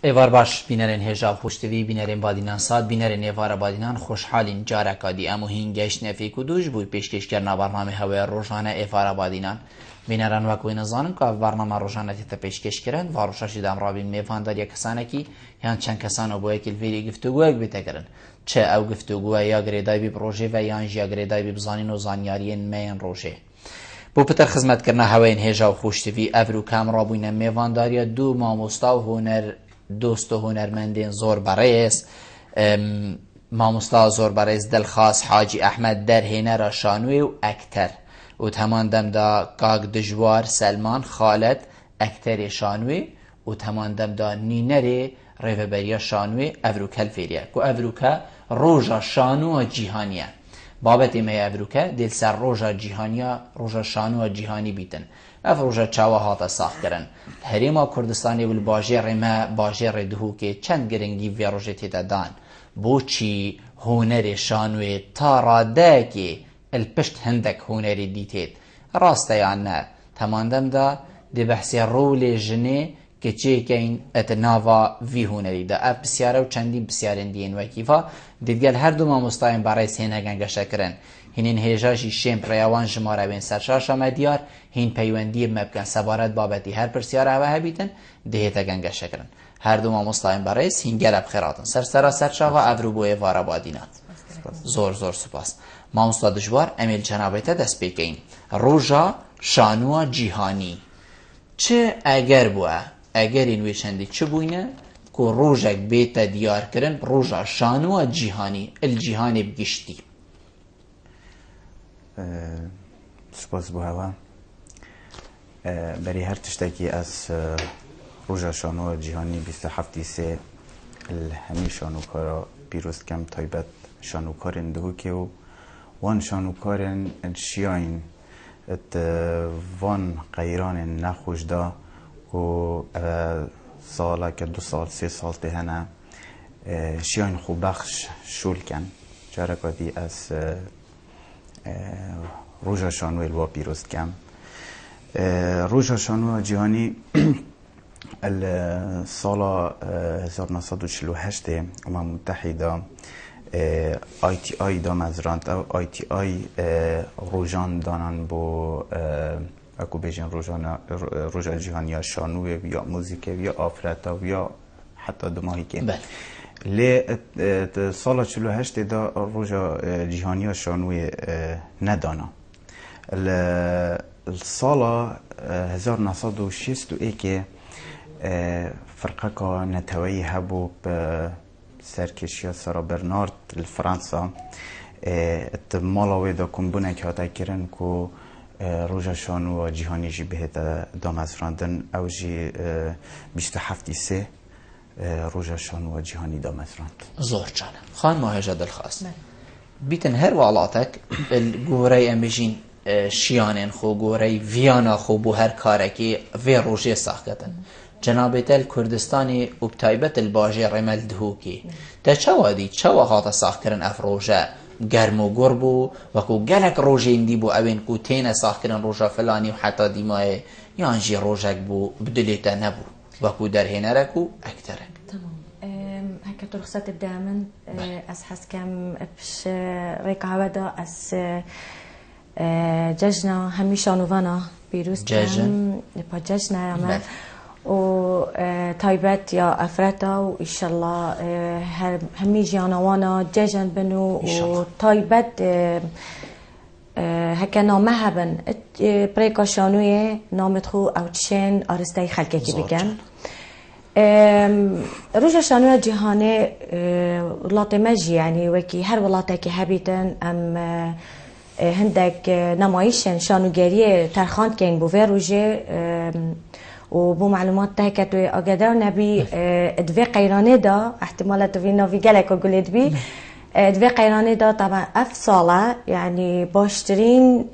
ایوار باش بینرین هجاب خوشتوی بینرین بادینان ساد بینرین ایوار بادینان خوشحالین جارکا دی امو هینگش نفی کدوش بوی پیشکش کرنا برنامه هوای روزانه ایوار بادینان بینران وکوی نزانم که برنامه روزانه تا پیشکش کردن و روشش دام رابین میفاندار یک کسانه کی یان چند کسانو بو یک الفیری گفتگوی بیتکرن چه او گفتگوی یا گریدای بی پروژه و یان یا گریدای بی بزانین و زانیارین مین روزه بو پتر خدمت کرنا هواین هجاب خوشتوی افرو کامرا بوینه میفاندار دو ماموستا و هنر دوست و هنرمندین زور برایس ماموستا زور برایس دلخواست حاجی احمد در هنر شانوی و اکتر و تماندم دا کاگ دجوار سلمان خالد اکتر شانوی و تماندم دا نینر ریوبریا شانوی افروکل فیریه که افروکا روژا شانو جیهانیه بابتی می افروکا دل سر روژا جیهانیه روژا شانو جیهانی بیتن افروژا چاوا هاتا ساخ کرن هریما کردستانی بل باجر ما باجر دهو که چند گرنگی وی روژه تیتا دان بوچی هنر شانوی تاراده که الپشت هندک هنری دیتید راسته یا نه تماندم دا دی بحثی رول جنه که چه که این اتناوا وی هنری دا اپ بسیاره و چندی بسیارن دین وکیفا دیدگل هر دو ما مستایم برای سینه گنگشه کرن هینین هیجاشی شیم ریوان جماره بین سرشاش آمدیار هین پیوندی مبکن سبارت بابتی هر پرسیاره اوه هبیتن دهیتا گنگشه کرن هر دو ما مستایم برای سین گلب خیراتن سرسرا سرشاوا افروبوی وارا بادینات زور زور سپاس ما مستادشوار امیل جنابیت دست بکین روژا شانو جیهانی چه اگر بوه اگر این ویچندی چه بوینه که روژک بیت دیار کرن روژا شانو جیهانی الجیهانی بگشتی سپاس بو هوا بری هر تشتکی از روژا شانو جیهانی 27 سه الهمی شانوکارا پیروز کم تایبت شانوکارن دهو که و وان شانوکارن شیاین ات وان قیران نخوش دا و سالا که 2 سال 3 سال تهنه شیاین خوب بخش شول کن جارکاتی از روژا شانو الوا پیروز کم روژا شانو جهانی السال 1948 امم متحده آی تی آی دا مزراند او آی تی آی روژان دانن بو اکو بیشن روژا جهانی شانو یا موزیک یا آفرتا یا حتی دماهی که لی سال 48 دا روژا جهانی شانو ندانا السال 1961 فرقه که نتوی هبو سرکشی سارا برنارد الفرنسا مالاوی دا کنبونه که هاتا کرن که روژا شانو جهانی جی بهت دامزراندن او جی 27 سه روژا شانو جهانی دامزراند زور جانم خان ماهجه دلخواست بیتن هر والاتک الگوری امجین شیانین خو گوری ویانا خو بو هر کارکی وی روژه ساختن جنابت الکردستانی ابتایبت الباجه رمل دهوکی تا چوا دی چوا خاطا ساخت کرن اف روژه گرم و گربو وکو گلک روژه اندی بو اوین کو تین ساخت کرن روژه فلانی و حتی دیمای یانجی روژک بو بدلیتا نبو وکو در هنرکو اکترک تمام هكا ترخصت دائما از حس كم بش ريك عودا از ججنا هميشا نوفانا بيروس ججن با ججنا عمل و تايبت يا افرتا و ان شاء الله همي جانوانا ججن بنو و تايبت هكا نامها بن بريكا شانوية نامتخو او تشين ارستاي خلقه كي بگن روژا شانو جهانی ولات مجی يعني وكي هر ولاتك هبيتن ام هندك نمایشن شانوگری ترخاند کن بو روژه و بو معلومات تهکتوی اگدر نبی ادوی قیرانه دا احتمالات وی نوی گلک گلید بی ادوی قیرانه دا طبعا اف ساله يعني باشترين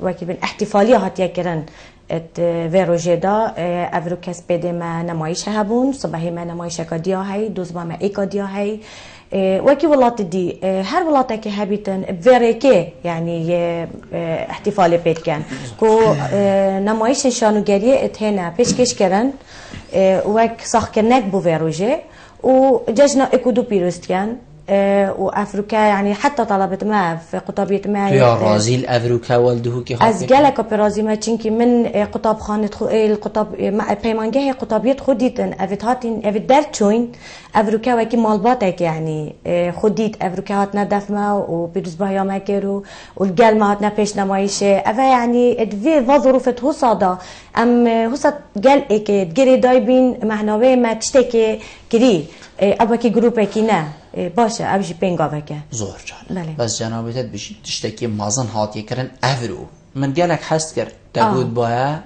وكي بين احتفاليه هات يكرن ات ویروژه دا افرو کس بده ما نمایش هبون صبحی ما نمایش کا دیا هی دوز با ما ایکا دیا هی وكي ولات دي هر ولاتك هبيتن بفيريكي يعني احتفال بيت كان كو نمایش شانوگری اتهنا پیشکش کردن وك ساخ كنك بو فيروجي وججنا اكودو بيروست كان وافريكا يعني حتى طلبت ما في قطابيه ما يا رازيل افريكا والده كي از جالك برازي ما تشنكي من قطاب خانه القطاب بيمانجه قطابيه خديتن افيتاتين افيت دارتوين افريكا وكي مالباتك يعني خديت افريكا هاتنا دفما وبيروز بايا ماكرو والجال ما هاتنا بيش نمايشه افا يعني ادفي ظروفت هوصادا ام هوصا جال اك تجري دايبين معنوي ما تشتكي كري اباكي جروبكي نه باشه ابجي بينغافكه زور جان بس جنابتت بشي تشتكي مازن هاتي كرن افرو من قالك حست كر تقود بايا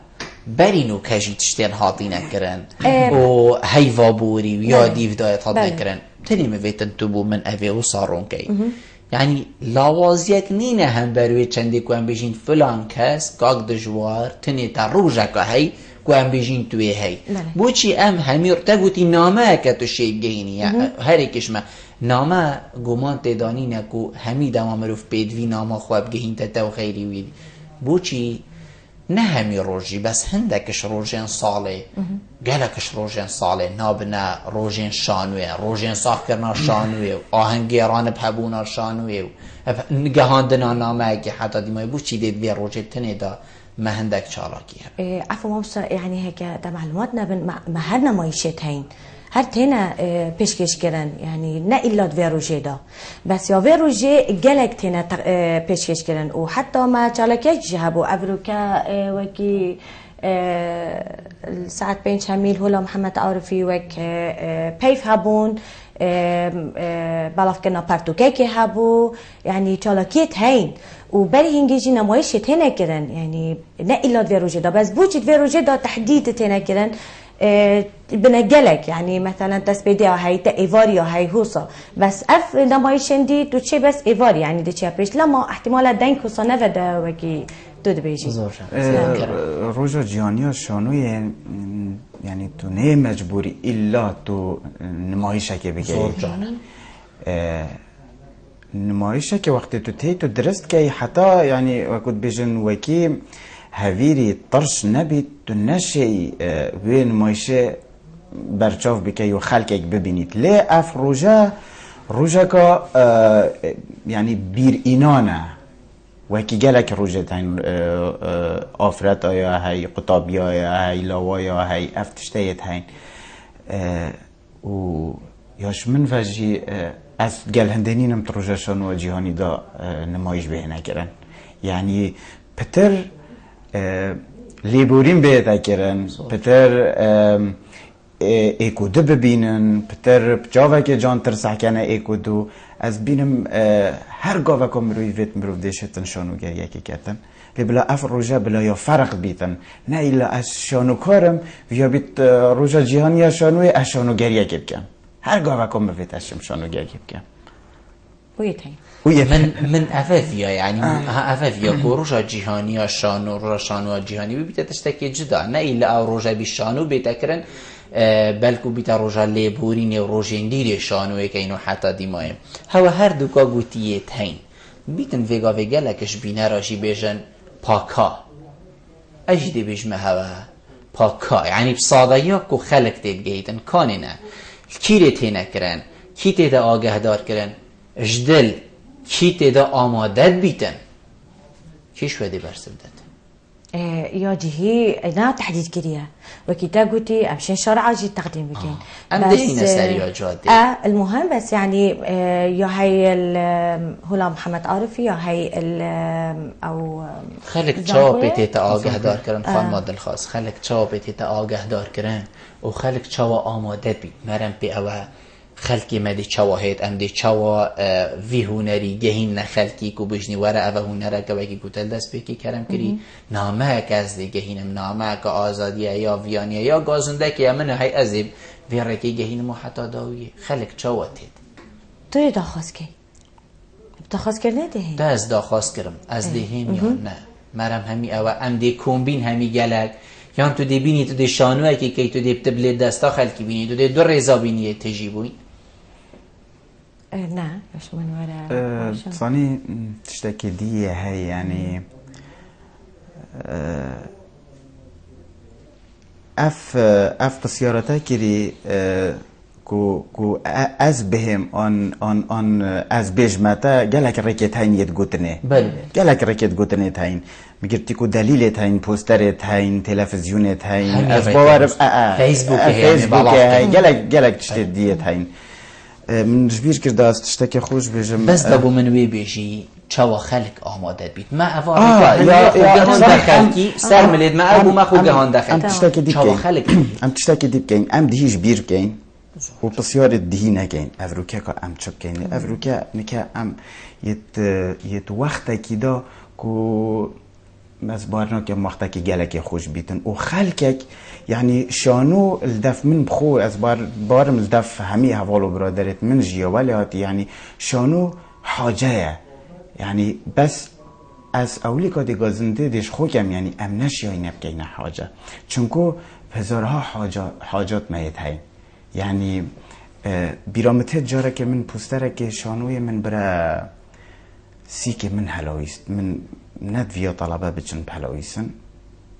برينو كاجي تشتين هاتينا كرن و هيفا بوري ويا ديف دايت هاتنا كرن تاني مفيتن تبو من افي وصارون كي يعني لاوازيك نينا هم بروي چندي كوان بيجين فلان كاس قاق دجوار تني تروجك هاي كوان بيجين توي هاي بوچي ام همير تقوتي نامه كتو شيء جيني يعني هاري كشما نامه گمان تدانينه كو همي دما مروف بيدوي نامه خواب جهين تتو خيري ويدي بوچي نه همي روجي بس هندكش روجين صالي قالكش روجين صالي نابنا روجين شانوي روجين صاح كرنا شانوي آهنگيران بهبونا شانوي نگهاندنا نامه كي حتى ديما بوچي ديد بي روجي تنه دا ما هندك شاراكيها عفوا موسى يعني هيك ده معلوماتنا ما هرنا مايشت هين هر تينا پیشکش کردن يعني نه الا فيروجي دا بس يا فيروجي جالك تينا پیشکش کردن وحتى ما چالكيش جهبو افريكا وكي ساعت 5 ميل هولا محمد عارفي وك بيف هابون بالاف كنا بارتوكيكي هابو يعني چالكيت هين وبري هنجي نمايش تينا كردن يعني نه الا فيروجي دا بس بوچ فيروجي دا تحديد تينا كردن بنجلك يعني مثلا تسبيدي هاي تايفاري هاي هوسا بس اف نمايشن دي تو تشي بس ايفاري يعني دي تشابيش لما احتمال دنك هوسا نفدا وكي دود بيجي روجا جيانيا شانوي يعني تو نه مجبوري الا تو نمایشه که بگی نمایشه که وقتی تو تی تو درست که حتی يعني وقت بيجن وكي هاویری طرش نبید تو نشی وین مایشه برچاف بکی و خلقک ببینید لی اف روژا که یعنی بیر اینانه وکی گلک روژه تین آفرت آیا های قطابی آیا های لاوای آیا های افتشتیت هین و یاش من وجی از گل هندنینم تروژشان و جیهانی دا نمایش بهنه کرن یعنی پتر لیبورین بیتا کرن پتر ایکودو ببینن پتر جاوه که جان ترسح کنه ایکودو از بینم هر گاوه که مروی ویت مروف دیشتن شانوگر یکی کتن لی بلا اف روژه بلا یا فرق بیتن نه ایلا از شانوکارم ویا بیت روژه جیهانی شانوی از شانوگر یکی بکن هر گاوه که مرویت اشم شانوگر یکی بکن ويتين من افافيا يعني افافيا كوروجا جيهانيا شانو رشانو جيهاني بيتا تشتكي جدا نه الا او روجا بيشانو بيتكرن بلکو بیتا روژا لیبورین و روژین دیر شانوه که اینو حتی دیمایم هوا هر دوکا گوتیه تین بیتن ویگا ویگا لکش بینه راشی بیجن پاکا اجده بیجمه هوا پاکا یعنی بساده یا که خلق تید گیتن کانی نه کیره تینه کرن کی تیده آگه دار کرن اجدل کی تیده آمادت بیتن کیش وده برسلدت يا جهي انا تحديد كريا وكيتا قلتي امشي شرعه جي تقديم بكين بس سريع جادي المهم بس يعني يا هي هلا محمد عارفي يا هي او خلك چاوبتي تا آگه دار کردن خان مادل خاص خلك چاوبتي تا آگه دار کردن و خلك چاوا آماده بی مرم بی او خلقی مدی چواهید ام دی چوا وی هنری گهین نخلقی کو بجنی وره او هنره که وکی کتل دست بکی کرم کری نامه که از دی گهینم نامه که آزادیه یا ویانیه یا گازنده که من های ازیب وی رکی گهین مو حتی داویه خلق چواتید توی داخواست که داخواست کرده دهین ده از داخواست کرم از دهیم یا نه مرم همی او ام دی کمبین همی گلک یان تو دی بینی تو دی شانوه که تو دی بتبلی دستا خلقی بینی تو دی دو ریزا بینی تجیبوی نه باش من ورا تصاني تشتكي دي هاي يعني اف بسيارتا كري کو از بهم آن از بجمتا گلک رکت هاین یت گوتنه گلک رکت گوتنه تاین میگرتی کو دلیل تاین پوستر تاین تلویزیون تاین از باور فیسبوک های گلک تشتی دیت هاین من جبیر کرده است تشتکی خوش بجم بس دبو من وی بیجی چوا خلق آماده بید ما اواری که خود گهان دخلکی سر ملید ما ابو ما خود گهان دخلکی چوا خلق ام تشتکی دیب کن ام دیش بیر کن و بسیار دهی نگین افروکه که ام چپ کن افروکه نکه ام یت وقتا کی دا کو از بارنا که وقتا کی گلک خوش بیتن و خلقک يعني شانو الدف من بخو از بارم الدف همي حوالو برادرت من جيواليات يعني شانو حاجه يعني بس از اولی که دیگه زنده دیش خوکم یعنی امنش یا نبگینه حاجه چونکو هزارها حاجات میت هی یعنی بیرامته جاره که من پوستره که شانوی من برا سی که من هلاویست من ندویا طلبه بچن بهلاویسن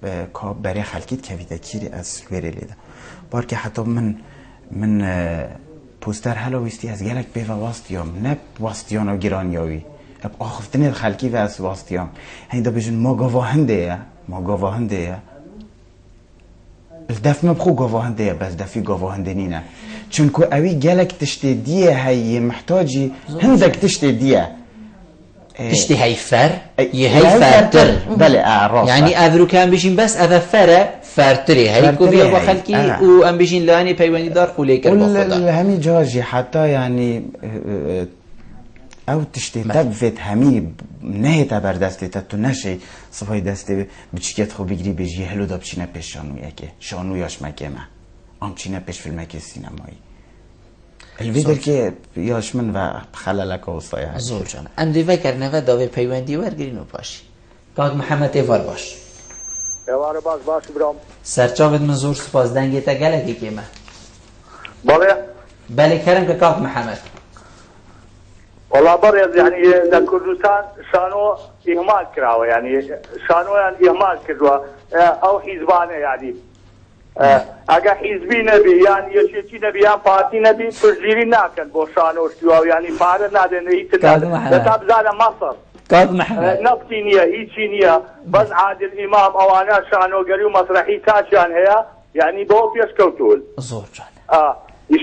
که برای خلکیت که ویده کیری از ویره لیده بار که حتی من پوستر هلاویستی از گلک به واستیام نه واستیان و گرانیاوی اب آخفتنی خلکی و از واستیام هنده بجن ما گواهنده الدف مبخو گواهنده بس دفی گواهنده نینه چون که اوی گلک تشتی دیه هی محتاجی هندک تشتی دیه تشتي هاي فر هاي فرتر بله اعراف يعني اذرو كان بيجين بس اذا فرتري هاي كوبيا وخلكي وام بيجين لاني بيواني دار خوليك البخضة همي جاجي حتى يعني او تشتي تبفت همي نهيتا بردست لتا تو نشي صفاي دسته بچكت خو بگیری بيجي هلو دا بچينه پیش شانویاش مکمه ام چينه پیش فیلمکی سینمایی الفيدر که یاش من و خلالک وصای هست زور جان ام دی فکر نوه داوی پیوندی ورگرینو باشی کاک محمد ایوار باش ایوار باش برام سرچاوت من زور سپاس دنگی تا گلکی که من بله کرم که کاک محمد والله بريز يعني در كردستان شانو إهمال كراوه يعني شانو يعني إهمال كراوه أو حزبانه يعني اگر حزبی نبی يعني يشيتي نبي يعني بارتي نبي ترجيري ناكن بو شانو اشتواو يعني فارد نادن هيت لتاب زاد مصر كاظم محمد نبتي نية هيتشي نية بس عادل إمام أوانا شانو قريو مسرحي تاشان هي يعني بو فيش كوتول زور جان ان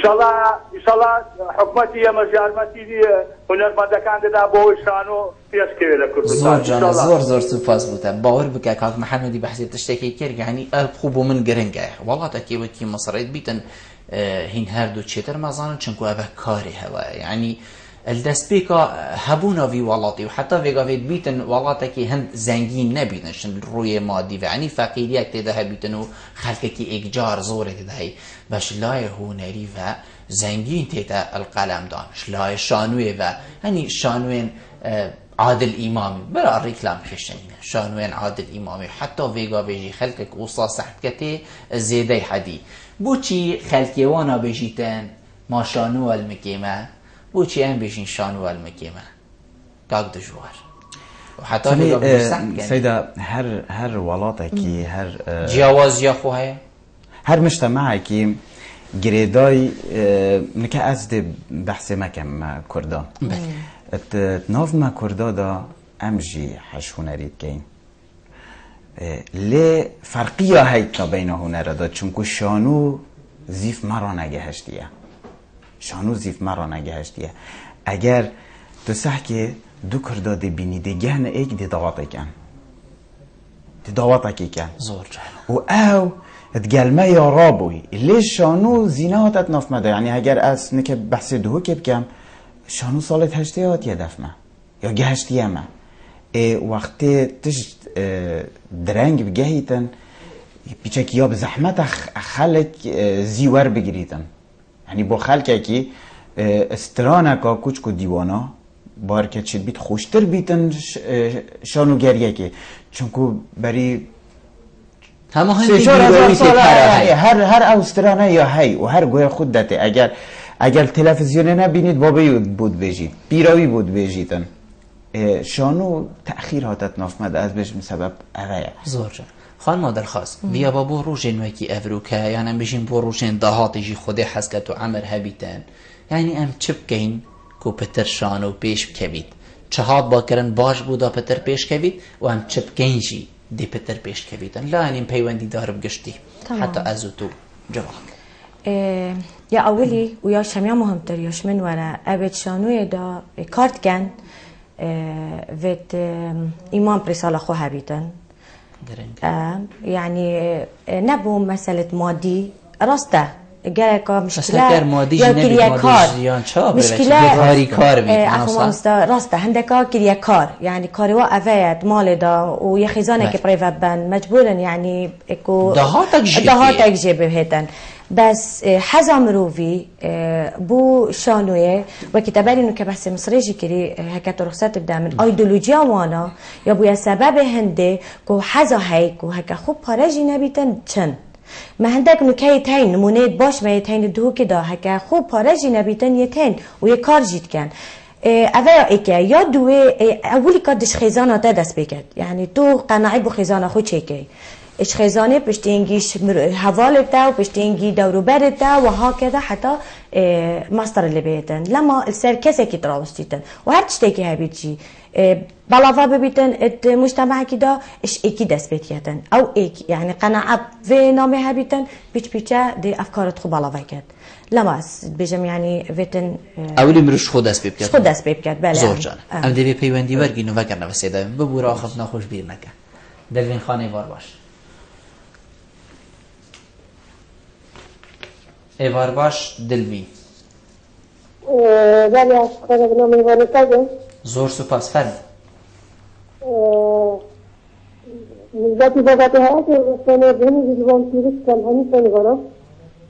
شاء الله حكومتي يا مجارمتي دي هنرمندکان دا بو شانو پیش كده كردستان زور جان زور سپاس بودم باور بك كاك محمدي بحث تشتكي كير يعني خوب من گرنگه والله تكي وكي مصريت بيتن هين هردو تشتر مازان چنكو ابا كاري هوا يعني الدست بيكا هبونا في والاتي وحتى فيغا فيت بيتن والاتكي هند زنگين نبيتن شن روي مادي يعني فقيريك تده بيتن و خلقكي اججار زور تده باش لاي هنري و زنگين تده القلم دان شلاي شانوي و يعني شانوين عادل امامي برا ريكلام كشنين شانوين عادل امامي حتى فيغا بيجي خلقك وصا صحتكتي زيدي حدي بوچي خلقي وانا بيجيتن ما شانو المكيمه بوچی هم بیشین شانو المکیمه کاک دجوار و حتی سيدة هر ولاتكي هر جواز يا خوها هر مجتمعكي جريداي نكا أزد بحث مكم كردان تناف ما كردا دا امجي حش هنريد كين لي فرقية هيتنا بين هنر دا چونكو شانو زيف مرا نگهشتيه شانو زیف مرا نگهشتیه اگر تو سحکه دو کرده دی بینی دی گهن ایک دی دعوت کی کن زور و او اتگلمه یا رابوی لی شانو زینات اتناف مده یعنی اگر از نکه بحث دو که بکم شانو سالت هشته هات یه دفمه یا گهشتیه ما وقتی تشت درنگ بگهیتن بیچه یا بزحمت خلق زیور بگیریتن یعنی با خلقه که استرانکا کوچ کو دیوانا بار که چید بیت خوشتر بیتن شانوگریه که چونکو بری همه هر او استرانه یا هی و هر گوه خود دته اگر اگر تلویزیون نبینید بابی بود بجید بیراوی بود بجیدن شانو تأخیر هاتت نافمد از بشم سبب اوه زور جان خان مادر خواست بیا با بو روشن وکی افروکه یعنی بشین بو روشن دهاتی جی خودی حسکت و عمر هبیتن یعنی ام چپ کین کو پتر شانو پیش کبید چهاد با کرن باش بودا پتر پیش کبید و ام چپ کین جی دی پتر پیش کبیدن لا یعنی پیوندی دارب گشتی حتی از تو جواب یا اولی و یا شمیا مهمتر یاش من ورا ابد شانوی دا کارت کن وید ایمان پرسال خو هبیتن يعني نبو مسألة مادي راسته جالك مشكلة يا كريا كار مشكلة كار عفوا راسته عندك كريا كار يعني كاروا أفيد مالدا ويخزانك بريفابان مجبورا يعني إكو دهاتك جيب هيتن بس حزم روفي بو شانويه وكتابالي انه كبحث مصري جيكري هكا رخصات تبدا من ايديولوجيا وانا يا بو سبب هندي كو حزا هيك وهكا خوب بارجي نبيتن چن ما عندك نكايت هين نمونيت باش ما يتهين دهو كده هكا خوب بارجي نبيتن يتهين ويكار جيت كان اوه ايكا يا دوي اولي كادش خزانه دست بكت يعني تو قناعي بو خزانه خو چيكي اش خزانه پشتینگیش حوالته و پشتینگی دوروبرته و هكذا حتى ماستر اللي بيتن لما السر كسي كي تراوستيتن و هر تشتكي هبيتشي بلاوا ببيتن المجتمع كده اش ايكي دست بيتيتن او ايكي يعني قناعه في نامه هبيتن بيتشا دي افكارت خو بلاوا كد لما بيجم يعني فيتن اولي مروش خود دست بيبكت خود دست بيبكت بله زور جان ام دي پیوندی ورگینو وگرنه وسیده ببورا خف نخوش بیر نکه دلوین خانه وار باش ایوار باش دلوین بله از خانه بنام ایوان سازم زور سپاس فرد نزداتی بابتی هست سانه بهنی جلوان تیرک کن همی سانه بارم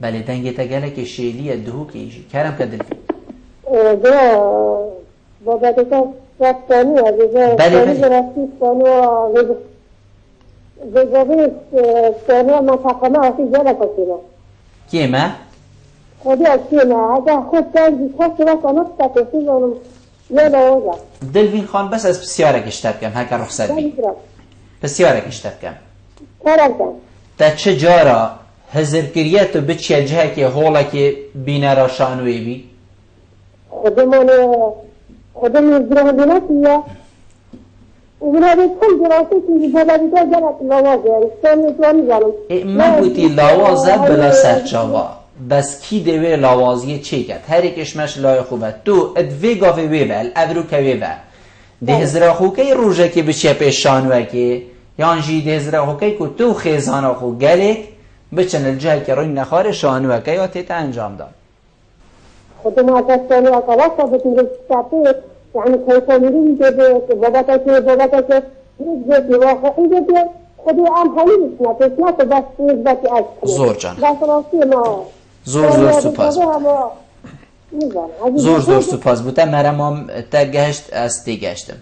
بله دنگی تگله که شیلی دهو که ایجی کرم که دلوین بابتی که سانه هست بله سانه وجبه سانه منطقه آسی جاله کسینا کیمه؟ خودی از کیمه اگه خود تنگی کسی را کنست تکسی زنم یا لوازه دلوین خان بس از بسیاره کشتب کم هکر رخصت بی بسیاره کشتب کم کارم کن تا چه جارا هزر کریت و بچه جه که حوله که بینه را شانوی بی؟ خودمون گروه بیناتیه وبنادي كل دراسة في بلدي جالت لوازه استني تواني زنم من بودی لوازه بلا سرچاوا بس کی دوی لوازیه چه کرد هر یکشمش لای خوبه تو ادوی گاوی ویبل ابرو که ویبل ده هزرا خوکی روژه که بچه پیشانوه که یان جی ده هزرا خوکی که تو خیزانا خو گلک بچن الجه که روی نخار شانوه که یا تیت انجام داد خودم هستانی اکواسا بتونی سپید يعني كيفانيين جبت باباك جبت واقع جبت خدي عام حالي اسمه بس نسبتي أكثر زور جان بس راسي ما زور سپاس زور سپاس بودم مرمام تگهشت از تگهشتم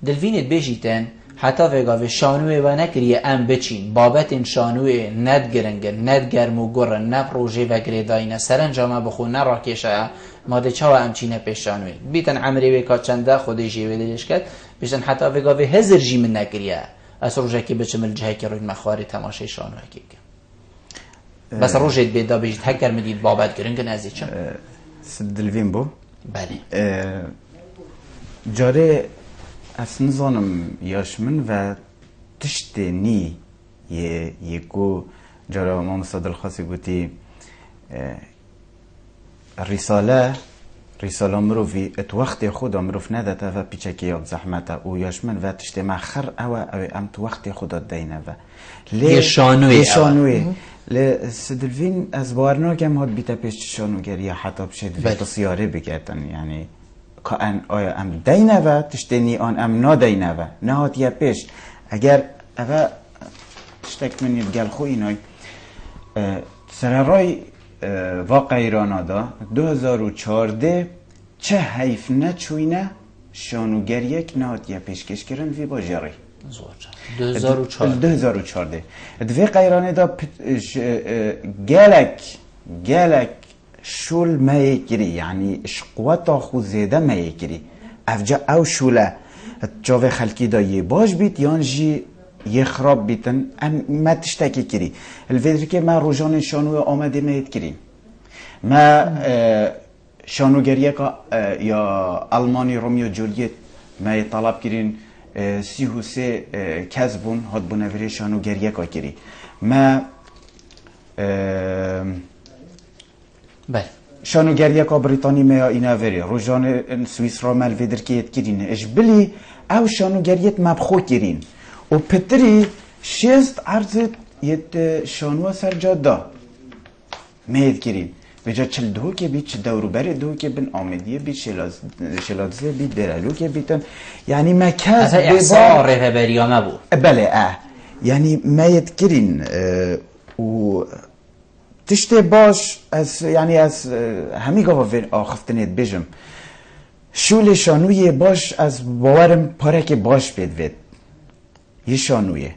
دلوینت بجیتن حتی وگاوی شانوی و نکریه ام بچین بابت این شانوی ند گرنگن ند گرمو گرن نه پروژه و گریداینه سرنجامه بخو نه راکشه ماده چاو ام چینه پیش شانوی بیتن عمری وی کچنده خودی جیوه دلش کرد بیشتن حتی وگاوی هزر جی من نکریه از روژه که بچم الجهه که روی مخواری تماشه شانوی که بس روژه بیدا بیشت هکر میدید بابت گرنگن ازی چم دلوین بو بله جاره از نظانم یاش من و تشت نی یکو جاره ما مصادل خاصی گوتی رساله مروفی ات وقت خدا مروف نداته و پیچکی یاد زحمته او یاش من و تشت مخر او ام تو وقت خدا دینه و لی شانوی سدلوین از بارناکم هاد بیتا پیش شانوگری حتی بشید و تصیاره بگردن یعنی که آیا ام دینه و تشتنی آن ام نادینه و نهات یا پیش اگر اوه تشتک منی بگل خوی اینای سررای واقع ایرانا دا 2014 چه حیف نچوینه شانوگریک نهات یا پیشکش کرن وی با جری 2014 دوی قیرانه دا گلک شول ما يكري يعني اش قوة خو زيادة ما يكري افجا او شوله جاوه خلقی دا یه باش بیت یان جی یه خراب بیتن ما تشتکی کری الویدر که ما روزان شانوی آمده مهید کریم ما شانوگریه که یا آلمانی رومیو جولیت ما طلب کرین 33 کس بون هاد بونوری شانوگریه که کری ما بله شانوگریه که بریتانی ما اینا وری روزان سوئیس را مال ویدر که یت کرین اش بلی او شانوگریت مبخو کرین و پتری شست عرضت یت شانو سر جاده مهید کرین بجا چل دو که بید چه دورو بری دو که بین آمدیه بید شلادزه بید درالو که بیدن یعنی مکاز اصلا احسان رهبریانه بود بله یعنی مهید کرین و تشته باش از یعنی از همی گفت آخفتنیت بجم شول شانوی باش از باورم پاره که باش بید یه شانویه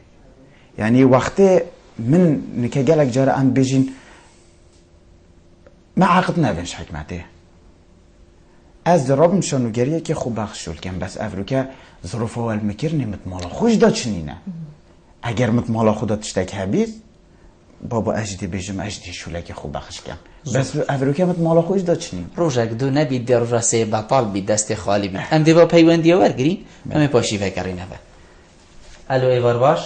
یعنی وقتی من نکه گلک جاره ام بجین ما عقد نبینش حکمته از درابم شانوگریه که خوب بخش شول کن بس افروکه ظروف اول مکرنی متمالا خوش دا چنینه اگر متمالا خدا تشتک هبید بابا اجدی بجم اجدی شوله که خوب بخش کن بس افروکه متمالا خوش دا چنین روژک دو نبید در راسه بطال بید دست خالی بید ام دیوا پیوندی ور گرین همه پاشی فکرین هفه الو ایوار باش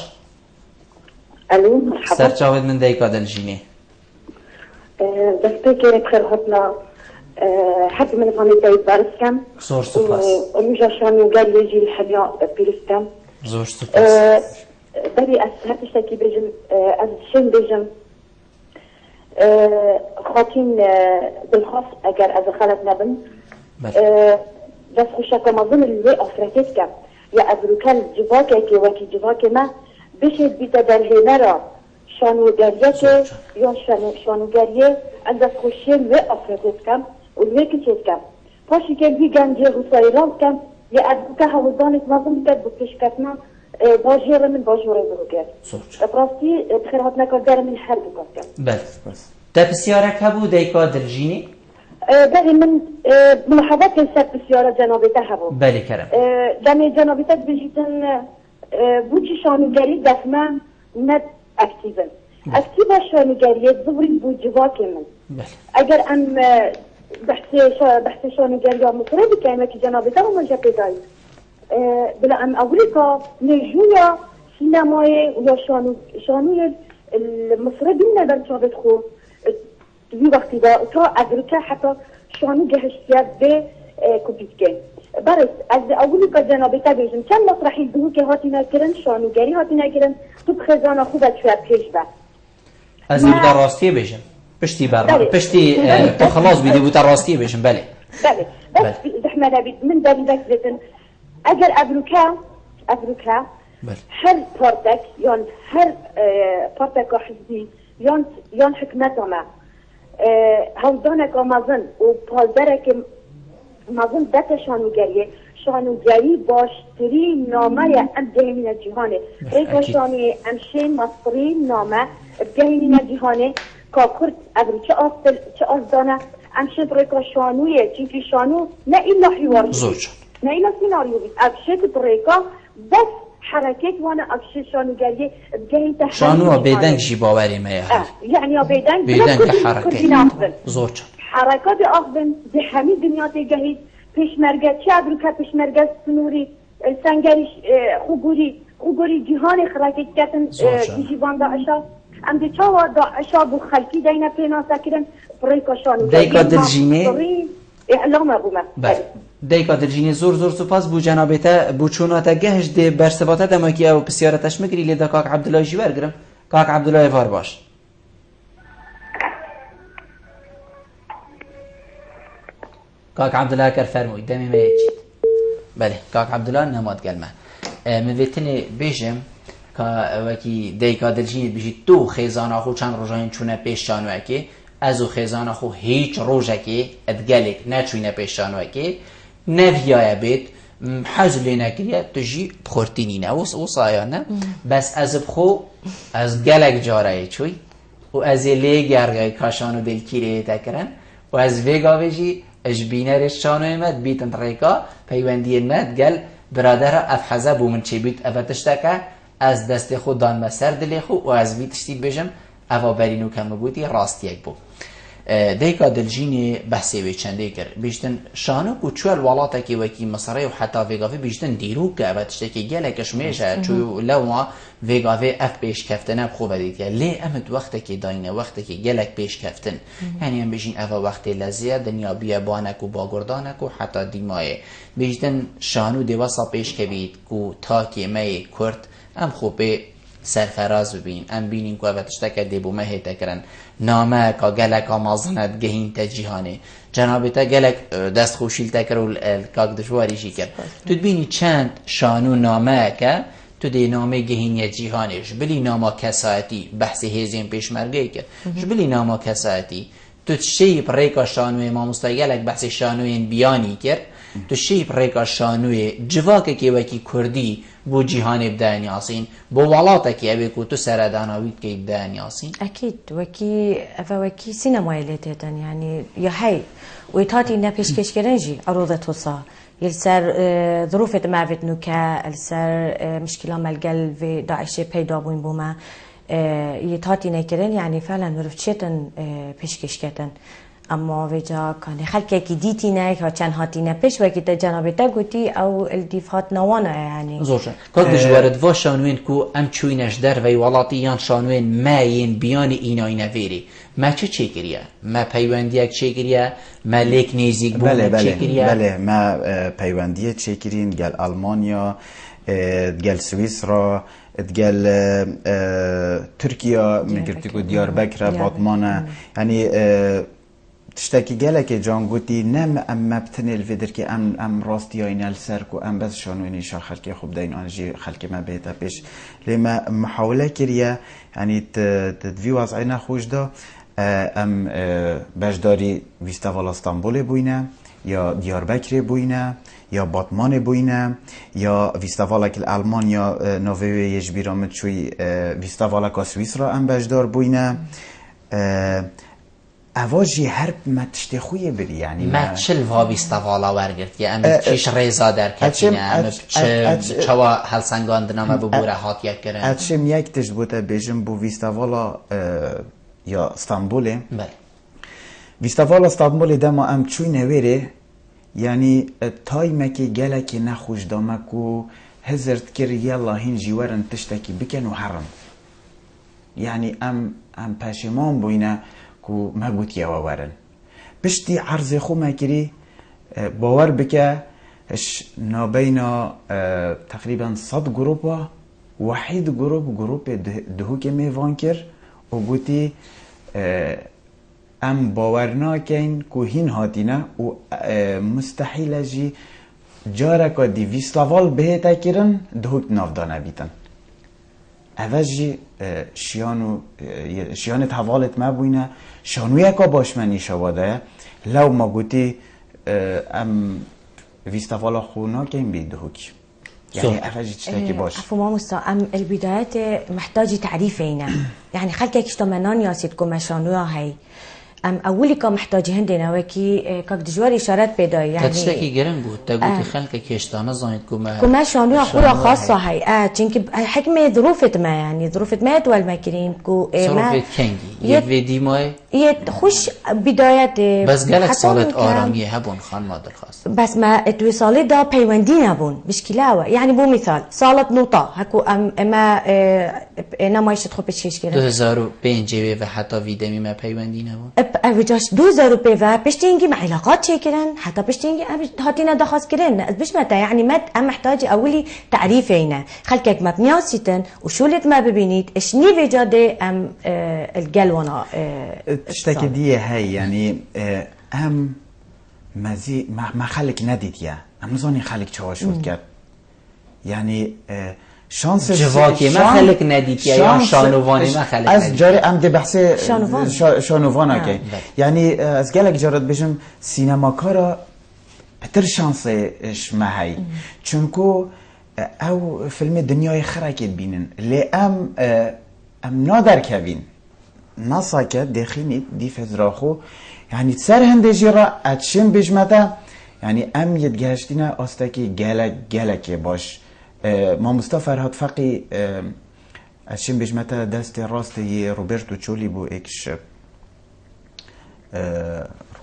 الو مرحبا سرچاوید من دایکا دلجینه دستي كي بخير هطلع حد من فاني تايب بارسكم زور سپاس ونجا شانو قال يجي الحبيا بيرسكم زور سپاس بري هات اشتكي بجم از شن بجم خاطين بالخاص اگر از خالت نبن بس خوشك ما ظن اللي افركت كم يا ابروكان جواكي كي وكي جواكي ما بشد بيتا درهنرا شانوگریه یا شانوگریه از خوشی و افرادت کم و لیکی چیز کم پاشی که بی گنجه روسایی راز کم یا از که حوضانت مازم بکرد بکش کتنا باجیر من باجوره برو کرد براستی بخیرات نکار داره من هر بکار کم بله ده بسیاره که بود دیکا دلجینی؟ بله من ملاحظات کنسد بسیاره جنابیته هبو بله کرم دمی جنابیته بجیتن بوچی شانوگری دفمه ند اکتیون اکتیو شانوگریه زوری بود جواکی من اگر ام بحث شانوگری ها مصره بکنه که جنابیته رو منجا پیدایی بلا ام اولیکا نجویا سینمای و شانوی المصره بینه در چابت خو دوی وقتی دا تا ادرکه حتی شانو گهشتیت به کپیتکن برس از اولیکا جنابیته بیجم چند مسرحی دو که هاتی نکرن شانوگری هاتی نکرن تو بخزانه خوبت شوید پیش بر از این بوده راستیه بیشم پشتی برنامه پشتی تو خلاص بیدی بوده راستیه بیشم بله بله بس زحمه نبید من داری بکرتن اگر ابروکا هر پارتک یان هر پارتک حزبی یان حکمت ما هودانک آمازن و پالدرک مازن دت شانوگری باشتری نامه ام جهین جهانه ایک شانوی امشین مصری نامه جهین جهانه که کرد ابرو چه آزدانه امشین بریکا شانویه چونکه شانو نه اینا حوار نه اینا سیناریو بید ابشت بریکا بس حرکت وانه ابشت شانوگری جهین تحریم شانو بیدنگ جی باوری میه یعنی بیدنگ حرکت زور چند حرکات آخبن به همه دنیا تجهید پیشمرگه چه ابروکا پیشمرگه سنوری سنگریش خوگوری جهان خراکت کتن جیوان داعشا ام دی چاوا داعشا بو خلکی دینا پینا ساکرن بریکا شانو دیکا دلجینه اعلام ابوما دیکا دلجینه زور سپاس بو جنابیتا بو چوناتا گهش دی برسباتا دماکی او بسیارتش مگری لیدا کاک عبدالله جیور گرم کاک عبدالله فار باش کاک عبدالله کر فرموی دمی میچید بله کاک عبدالله نماد گلمه من ویتنی بیشم که وکی دیکا دلجینی بیشید تو خیزان آخو چند روزاین چونه پیش شانوه که ازو خیزان آخو هیچ روزه که ادگلک نچونه پیش شانوه که نویای بید حجلی نکریه تجی بخورتینی نه و سایانه بس از بخو از گلک جاره چوی و از لی گرگای کاشانو دل کیره تکرن و از ویگا بجی اش بینرش شانوی مد بیتن ریکا پیوندی مد گل برادر اف حزب و من چی بیت افتشتکه از دست خود دان مسر دلی خو و از بیتشتی بجم اوا برینو کم بودی راست یک بو دیکا دلجینی بحثی وی چنده کر بیشتن شانو کو چوال والاتا کی وکی مصری و حتی ویگاوی بیشتن دیرو که افتشتکی گله کشمیشه چو لو ویگاوی اف پیش کفتن اب خوب دید که لی امد وقت که داینه وقت که گلک پیش کفتن یعنی هم بیشین اوا وقت لزیه دنیا بیابانک و باگردانک و حتی دیمایه بیشتن شانو دیواسا پیش کبید کو تاکی می کرد ام خوبه سرفراز ببین ام بینیم که وقتشتک دیبو مه تکرن نامه که گلک آمازند گهین تجیهانه جنابی تا گلک دست خوشیل تکر و کاک دشواریشی کرد تو بینی چند شانو نامه که تو دی نامه گهین جیهانش بلی نامه کساتی بحث هیزین پیشمرگه کرد بلی نامه کساتی تو شیب ریکا شانوی ما مستقلک بحث شانوی بیانی کرد تو شیب ریکا شانوی جواکه که وکی کردی بو جیهان بدان یاسین بو ولاتا که اوی کو تو سرداناوید که بدان یاسین اكيد وكي سينما ليتن يعني يا هي ويتاتي نبيش كيش كرنجي عروضة توصا يلسر ظروف دماغت نوكا يلسر مشكلة مالقل في داعش بيدا بوين بوما يتاتي نكرن يعني فعلا مرفتشتن بيش كيش كتن اما وجا كان خلقه کی دیتی نه که چند هاتی نه پیش وقتی تا جناب تا گویی او التفات نوانه يعني زوجه کد جوارد و شانوین کو ام چوینش در وی ولاتیان شانوین ماین بیان اینا ویری ما چه کریه ما پیوندی چه کریه ما لیک نیزیک بود چه کریه بله ما پیوندی چه کرین گل آلمانیا گل سوئیسرا گل ترکیه میگرتی کو دیاربکر باتمان یعنی تشتكي جالك جانغوتي نم ام مبتني الفيدر كي ام راستي اين السركو ام بس شانويني شا خلقي خوب داين انجي خلقي ما بيتا بيش لما محاوله كريا يعني تدفي وضعنا خوش دا ام بجداري ويستاوالا اسطنبول بوينه یا دیاربکر بوینه یا باتمان بوینه یا ویستاوالا که المانیا نووی یش بیرامد چوی ویستاوالا که سوئیسرا ام بجدار بوینه اواجی هر متشت خویه بری یعنی ما چل وابیستاوالا ورگرد که ام چیش ریزا در کتینه ام چوا هلسنگاندنامه ببوره هات یک کرن اتشم یک تشت بوده بیجم بو ویستاوالا یا استانبوله بله ویستاوالا استانبوله دما ام چوی نویره یعنی تایمه که گله که نخوش دامه که هزرد کر یلا هین جیورن تشتکی بکن و حرم یعنی ام پشیمان بوینه که ما گوت یوا ورن پشتی عرض خو مکری باور بکه نابینا تقریبا 100 گروپا وحید گروپ دهو که میوان کر و گوتی ام باور ناکن که هین هاتینه و مستحیل جی جاره که دی ویستاوال بهتا کرن دهوک نافدانه بیتن اوجی شیانت حوالت ما بوینه شانویه که باش منی شواده لو ما گوتی ام ویستاوالا خو ناکن بی دهوک يعني أفاجئ تشتكي باش عفوا ما مستا ام البدايات محتاجة تعريف هنا يعني خلك اشتمنان ياسيدكم مشانوها هاي ام اولي كان محتاج هندنا وكي كاك دجوار اشارات بيدا يعني تشتكي جرن بود تقولي خلك كيشتانه زايد كما شانوها خورا خاصة هاي چنك حكمة ظروفت ما يعني ظروفت ما تول ماكرين كو ظروفت كنجي يفيدي ماي يتخش بداية بس قالك صالت آرامیه هبون خان مادر خاص بس ما اتوصالي دا پیوندی نبون بشكلاوه يعني بو مثال صالت نوطا هكو اما نمایش خو پیشکش کردن 2005 و حتی ویدمی ما پیوندی نبون اوجاش 2000 و بشتينجي مع علاقات شكرا حتى بشتينجي هاتينا دخاس كرن بش متى يعني ما محتاج اولي تعريف هنا خلكك ما بنياسيتن وشولت ما ببينيت اشني في جاده ام الجلونا تشتكي دي هاي يعني ام مزي ما خلك نديت يا ام نزوني خلك شواشوت كات يعني شانس جواکی ما خلق ندید یا شانوانی ما خلق از جاری ام ده بحث شانوان که یعنی از گلک جارت بشم سینماکارا بتر شانسش ما هی چونکو او فیلم دنیای خرکت بینن لی ام نادر کبین نصاكة دخيني دي فزراخو يعني تسر هندجي را اتشم بجمتا يعني ام يتجهشتنا استاكي جالك باش ما مصطفى فرهاد فقي اتشم بجمتا دست راست ي روبرتو تشولي بو اكش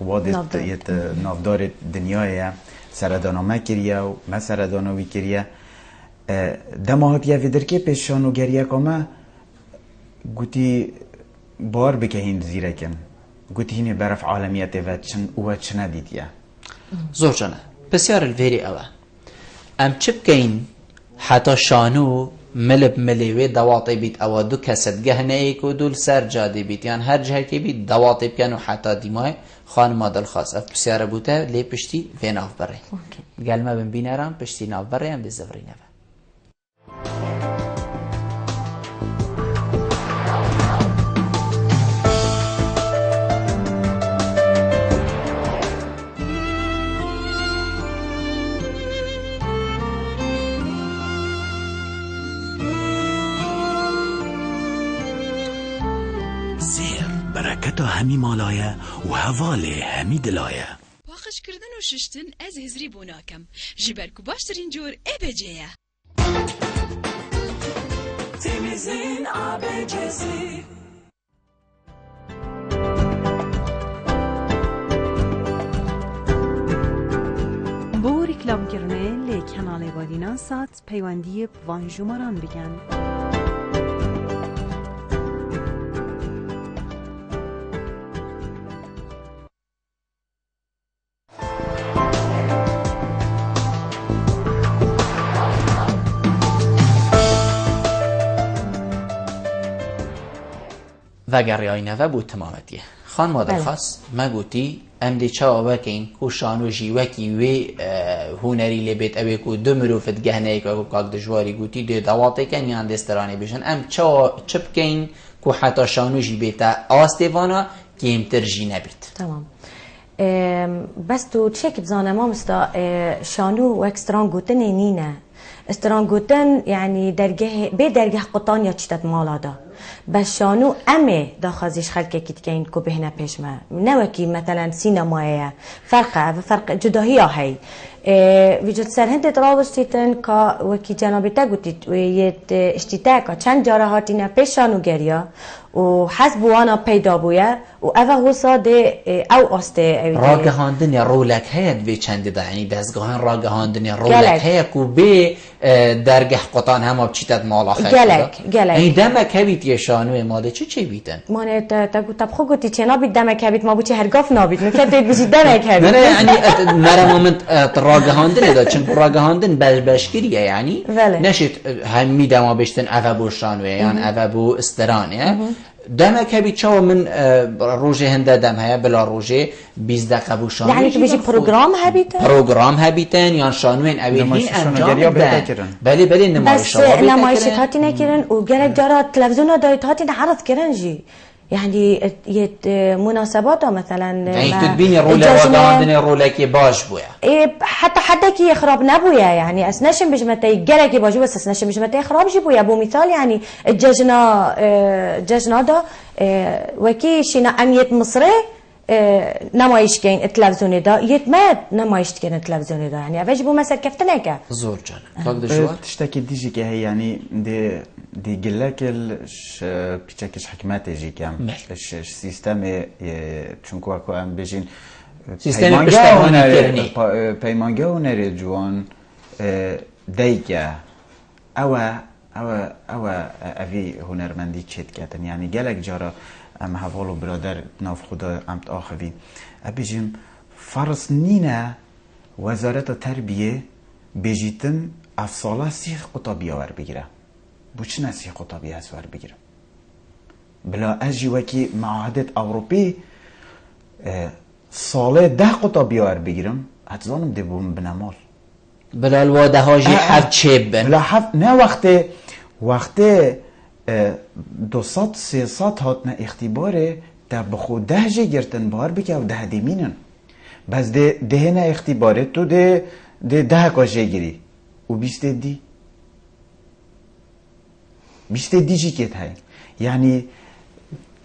روادت يت نافدار دنيايا سردانا ما كريا و ما سردانا وي كريا دماهات يا فيدركي پیشانو گريا كما گوتي بار بكهين زيركن گوتي هيني برف عالميات و چنا ديتيا زور جانا بسيار الفيري اوه ام چه بكين حتى شانو ملب مليوي دواطي بيت او دو كسد گهنه ايكو دول سر جادي بيت يعني هر جهه كي بيت دواطي بكن حتى ديماي خان مادل خاص اف بسيار بوتا لي پشتي في ناف بري قال ما بن بينارم پشتي ناف بري ام دي زفري نفا برکت همی مالایه و هواله همی دلایه باخش کردن و ششتن از هزری بوناکم جبرکو باشترین جور ابجیه تمیزین ابجزی بو ریکلام کرنه لی کانال بادینان سات پیوندی وانجوماران بگن وگر آینه بود تمامتیه خان مادر خاص ما گوتی ام دی چاوا وکین کو شانو جی وکی وی هنری لبیت اوی کو دو مروفت گهنه که کاک دجواری گوتی دی دواته کن یان دسترانی بشن ام چاوا چپ کین کو حتی شانو جی بیتا آستیوانا کیمتر جی نبید. تمام. بس تو چک بزانه ما مستا شانو و اکستران گوتن نینه استران گوتن يعني درجه به درجه قطان یا چتت مالادا بس شانو امه داخازش خلقه کت کین کو بهنا پیشما نوکی مثلا سینمایه فرق جداهی هی وجود سر هند تراوستیتن کا وکی جنابی تا گوتید و یت اشتیتا کا چند جاره هاتینا پیشانو گریا و حسب وانا پیدا بویا و اوه حساده او آسته راگهاندن یا رولک هید به چند ده یعنی دستگاهان راگهاندن یا رولک هید کو به درگه قطان هم اب چیتت مالا خیلی گلک این دمک هبید یه شانوی ماده چه بیتن؟ مانه تا خو گوتی چه نابید دمک هبید ما بوچه هرگاف نابید نکرد دید بشید دمک هبید نه یعنی مرا مومنت راگهاندن دا چون راگهاندن بشکریه یعنی نشید همی دما بشتن اوه بو شانوی یعنی اوه بو استرانه دمك هبي تشاو من روجه هنده دم هيا بلا روجه 20 دقيقه بوشان يعني تبيجي بروجرام هبيتن يعني شانوين اوين انجام بله نمایش نمایشات هاتی نکردن و گرگ جارا تلویزیون دایت هاتی عرض کردن جی يعني يت مناسبات مثلا يعني تبيني رولك باش بويا حتى كي يخرب نبويا يعني اسناشم بجمتي جلكي باجو بس اسناشم بجمتي خراب جي بويا بو مثال يعني الججنا دا وكي شينا اميت مصري نمایش کن التلفزیونی دا یتمد نمایش کن التلفزیونی دا يعني اوج بو مثلا كفتنا كا زور جان تشتكي ديجي كي هي يعني دي جلاك بيتشكش حكمات يجي كام السيستم چونكو اكو ام بيجين سيستم بشتغلني كرني پیمانگه هنری جوان دیگه او اوی هنرمندی چید کردن يعني جلك جارا ام حوالو برادر ناف خدا امت آخوی ابیجیم فرض نینه وزارت تربیه بجیتن افساله 30 قطابی آور بگیره بو چنه 30 قطابی هست ور بگیره بلا اجی وکی معاهدت اوروپی ساله 10 قطابی آور بگیرم حتظانم ده بوم بنمال بلا الواده هاجی حف چه بن بلا حف نه وقت 200-300 هاتنا اختباره تا بخود 10 جه گرتن بار بکه و 10 دیمینن بس ده نه اختباره تو ده 10 کاشه گیری و 20 دی جی کت های یعنی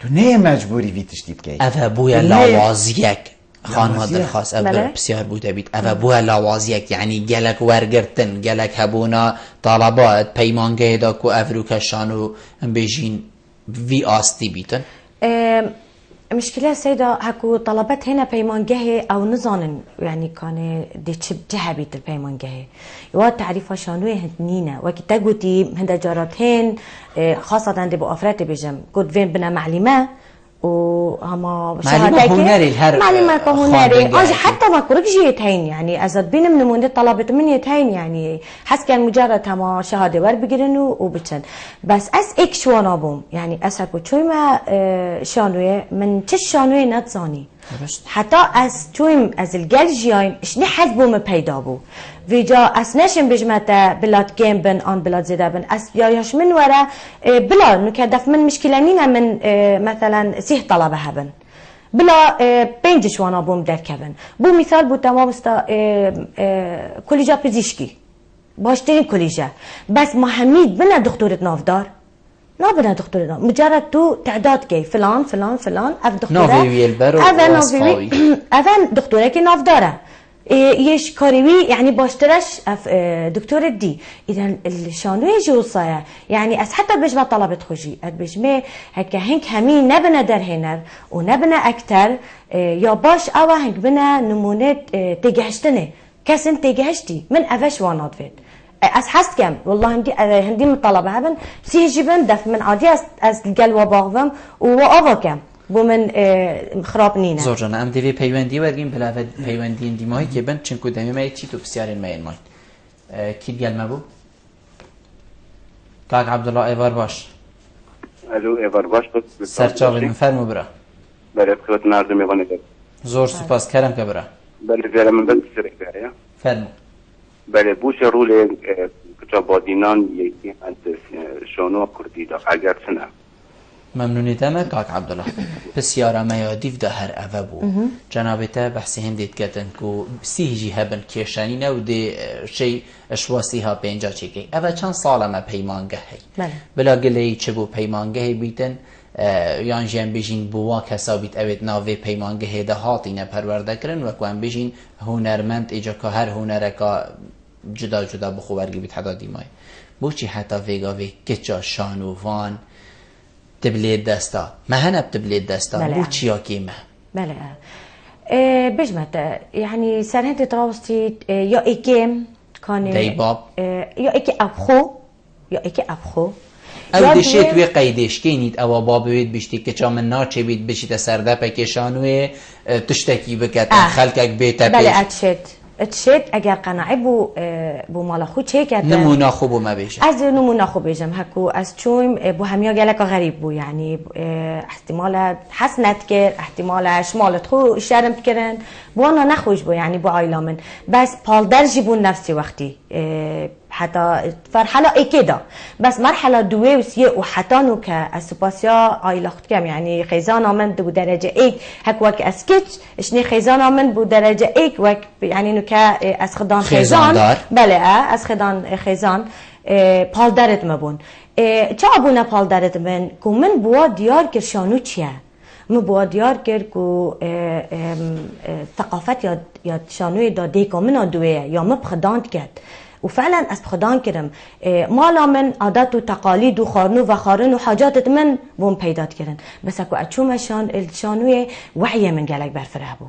تو نه مجبوری وی تشتی بکی اوه بویا لاوازیک خانم درخواست اول بسیار بوده بید اوه بویا لاوازیک یعنی گلک ورگرتن گلک هبونا طالبات پیمانگه دا کو افروک شانو بیجین وی آستی بیتن مشكلة سيدة هكو طلبت هنا بيمانجه أو نظان يعني كان دي تشب جهبيت البيمانجه يواد تعريفها شانوه هنينا وكي تقولي هندا جارتين خاصة عندي بأفراد بيجم قد فين بنا معلمة وهما معلمة هنري الهر معلمة هنري أجي حتى ما كرك جيتين يعني أزد بين من مني طلبت مني يتين يعني حس كان مجرد هما شهادة ور بيجرنوا وبتشن بس أس إك شو أنا بوم يعني أسهكو شوي ما شانوه من تش شانوه نتزاني حتى أس شوي از الجل جاين إشني حسبو مبيدا بو ویجا اس نشم بجمتا بلاد گیم بن آن بلاد زیده بن اس یاش من ورا بلا نکدف من مشکله نینا من مثلا 3 طلبه هبن بلا 5 شوانا بوم درکبن بو مثال بو تمام استا کلیجا پزشکی باشترین کلیجا بس محمد بنا دكتورة نافدار لا بنا دكتورة نافدار مجرد تو تعداد كي فلان فلان فلان اف دكتورة نافي ويلبر واسفاوي افن دكتورة كي نافداره يش كاريوي يعني باشترش دكتور دي اذا الشانوي جوصايا يعني اس حتى بجمع طلبت خوجي بجمع هكا هنك همين نبنا در هنر ونبنا اكتر يا باش او هنك بنا نمونات تجهشتني كاسن تجهشتي من افش وانات فيت اس حست كم والله هندي من طلبه هبن سيجبن دف من عادي اس القلوه باغفم وافا كم بو من خراب نينا زور جان ام دي پیوندی ورگیم بلاود پیوندی دی ماهی که بن چنکو دمی مای چی تو بسیار ماین مای کی گل مبو کاک عبدالله ایوار باش الو ایوار باش سرچاوی مفرمو برا بله خدمت نردم میگونه زور سپاس کرم که برا بله زیرا من بس شرک برای فرمو بله بوش رول کتابادینان یکی از شانو کردی دا اگر سنه ممنونیتم کاک عبدالله بسیار میادیف ده هر اوه بو جنابته بحثی هندید کتن که سیجی هبن کشنینه و ده شی اشواسی ها پینجا چیکی اوه چند ساله ما پیمانگه هی بلا گلهی چه بو پیمانگه بیتن یان جیم بیجین بوا کسا بیت اوید ناوی پیمانگه ده هاتینه پرورده کرن و کوان بیجین هنرمند ایجا که هر هنرکا جدا جدا بخو برگی بیت حدا دیمای بو چی حتی ویگا وی کچا شانووان تبليد دستا ما هنا بتبليد دستا بو تشيا كيما بلا بجمت يعني سرهنتي تراوستي يا ايكيم كان دايباب يا ايكي ابخو يا ايكي ابخو او دشيت وي قيدش كينيت او بابويت بيشتي كچا من ناچي بيت بشيت سرده پکشانوي تشتكي بكت خلقك بيت بلا اتشت اگر قناعی بو مال خود چه کرد نمونه خوبو ما بیشم از نمونه خوب بیشم هکو از چویم بو همیا گلک غریب بو يعني احتمال حسنت کرد احتمال شمالت خو شرمت کرن بو انا نخوش بو يعني بو عائله من بس پال درجی بو نفسی وقتی حتى فرحله اكيدا بس مرحله دوي وسيه وحتى نو كاسباسيا عائله خد كم يعني خيزانا من بو درجه ايك هك وك اسكتش اشني خيزانا من بو درجه ايك وك يعني نو اسخدان خيزان بله اسخدان خيزان پال درت مبون چه ابونا پال درت من کو من بو دیار کرشانو چیه مبوا دیار کرد کو ثقافت یا شانوی داده که من دویه یا مبخداند کرد وفعلا اسبخدان كرم مالا من عادات و تقاليد و خارنو و خارن و حاجات من بوم پیدات کرن بس اكو اتشوم الشانوية وعيه من قالك برفره بو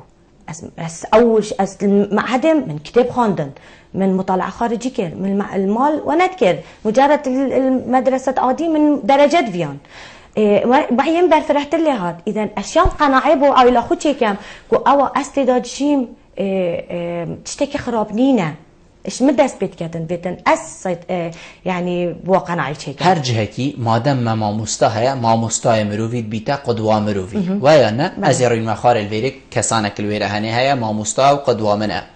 اس اول اس معهدم من كتاب خاندن من مطالعه خارجي كر من المال ونذكر مجرد المدرسه عادي من درجات فيان بعدين برفرحت لي هاد اذا اشياء قناعه بو عائله خو كم كو او استعداد شيم تشتكي خراب نينا ايش مدرس بيتن اس يعني بواقع نعيش هر جهكي مادام ما مستهيا ما مستهيا مروفيد بيتا قدوة مروفي ويانا ازيرو المخار الفيريك كسانك الويرة هنيها ما مستهيا وقدوة منها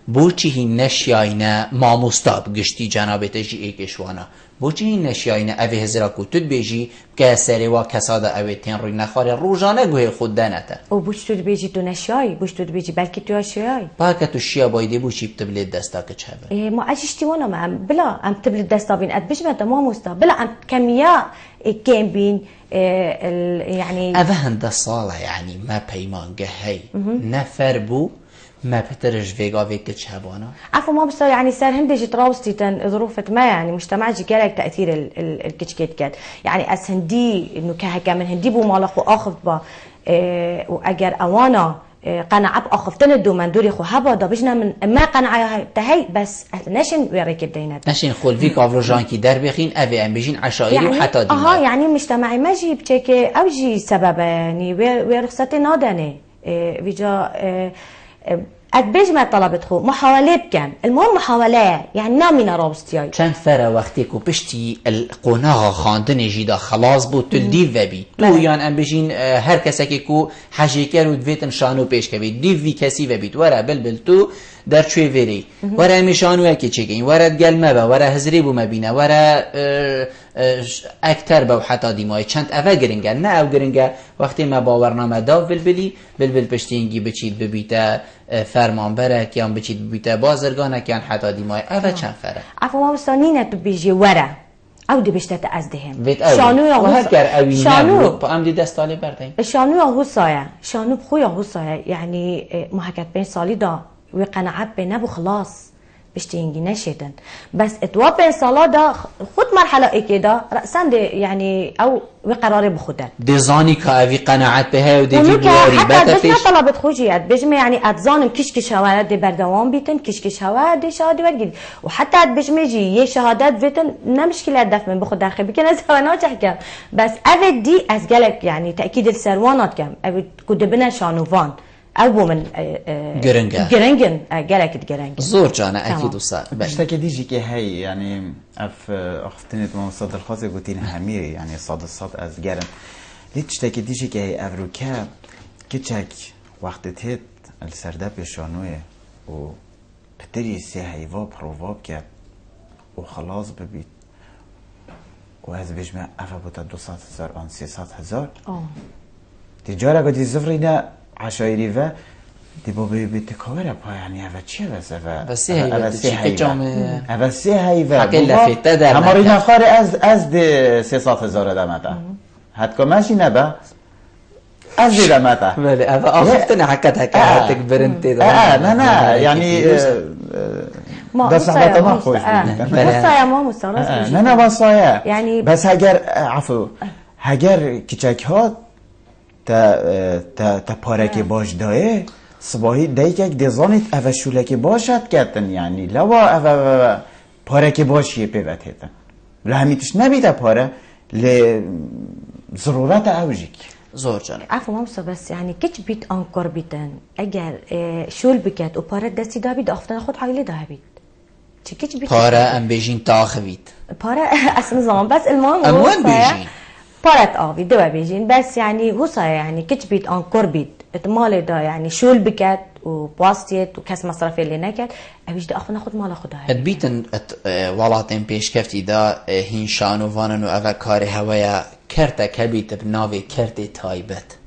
بوچي هي نشياينا ما مستهيا بقشتي جنابت جي ايكشوانا بوچی این نشیاینه اوی هزرا کو تود بیجی که سری و کساده اوی تین روی نخاره روزانه گوی خود دانته او بوچ تود بیجی تو نشیای بوچ تود بیجی بلکه تو اشیای باکه تو شیا بایده بوچی بتبلید دستا که چه ما اجشتی وانا ما بلا ام تبلید دستا بین اد بش ما مستا بلا ام کمیا كان بين يعني اوه هنده صالح يعني ما پیمانگه هی نفر بو ما بترج فيغا فيك تشابونا عفوا ما بصير يعني صار هندجي تراوستي ظروفة ما يعني مجتمع جي كالك تأثير الكتشكيت كات يعني اس هندي انه كهكا من هندي بو مالخو اخذ با واجر اوانا قناعة بأخذ تندو من دوري خو هبا دا بجنا من ما قناعة تهي بس نشن ويريك بدينات نشن خول فيك افروجان كي در بخين افي ام بيجين عشائري يعني وحتى ديما يعني مجتمعي ما جي بتشكي او جي سبب يعني ورخصتي نادني بيجا أدبج ما طلبت خو محاولة بكم المهم محاولة يعني نامينا رابستياي چند فرا وقتی کو پشتی القناغ خاندن جیدا خلاص بود تل دیو وبی تو یان ام بجین هر کسی که کو حجیکر و دویتن شانو پیش کبید دیو وی کسی وبید ورا بلبل تو در چوی وری ورا میشانو اکی چگین ورا گل مبا ورا هزری بو مبینه ورا اکتر با حتی دیمای چند اول گرنگه نه او گرنگه وقتی ما باورنامه دا بلبل پشتینگی بچید ببیته فرمان بره کیان بچید ببیته بازرگانه کیان حتی دیمای اول چند فره عفوا ما بستانینه تو بیجی ورا او دی بشتت از دهم شانو یا شانو ام دی دستالی بردیم شانو یا حسایه شانو بخویا حسایه يعني محاكات بين سالي دا وقناعات بين ابو خلاص بشتينجي نشيدن بس اتوا بين صلاة دا خد مرحلة كده رأسا دي يعني او وقراري بخدن دي زاني كافي قناعات بها ودي جيبواري حتى بس ما طلبت خوجيات بجمع يعني اتزانم كشكش هوا دي بردوان بيتن كشكش هوا دي شهادة برجد وحتى بجمع جي يه شهادات بيتن نمشكلة دف من بخد داخل بكن ازوانا تحكم بس افد دي ازجلك يعني تأكيد السروانات كم افد كدبنا شانوفان أبو من جرنجن جالك جرنجن زور جانا أكيد وصار بشتكي ديجي كي هاي يعني أختنت من صد الخاص قلتين هميري يعني صاد الصاد از جرن ليه تشتكي ديجي كي هاي أفروكا كتشك وقت تهت السرداب يشانوه و بتري سي هايفا بروفاب كات وخلاص ببيت وهذا بيجمع أفا بوتا 200,000 عن 300,000 تجارة قد يزفرينا عشايري و دي بابي بتكاورا با يعني هذا چيه بس هي جامعه بس هي و حق لفته در هماری نفر از ده 300,000 دمتا حتی ماشي نبا از دي دمتا بله اخفتنا حكت هكا برنت نه يعني بس حتى ما خوش وصايا ما مستانس نه وصايا يعني بس هگر عفو هگر کچک ها تا پارک باش دایه صباحی دیگه دزانیت اوه شولک باشد کردن يعني لوا اوه پارک باشیه پیوت هیتن لهمیتش نبیده پاره لضرورت اوجیک زور جانه عفوا مامسا بس يعني كيش بيت انكر بيتن اگر شول بكت و پاره دستی دا بید افتن خود حایلی دا بید چه كيش بيت پاره ام بیجین تاخوید پاره اصلا زمان بس المهم امون بیجین بارت آوي دوا بيجين بس يعني وصا يعني كتبيت انكر بيت اتمالي دا يعني شول بكت وبواستيت وكاس مصرفي اللي نكت ابيش دا اخذ ناخذ مال اخذها ادبيتن ولاتن پیش کفتی دا هین شانو وانن و اوه کار هوایا کرتا کبیت بناوی کرت تایبت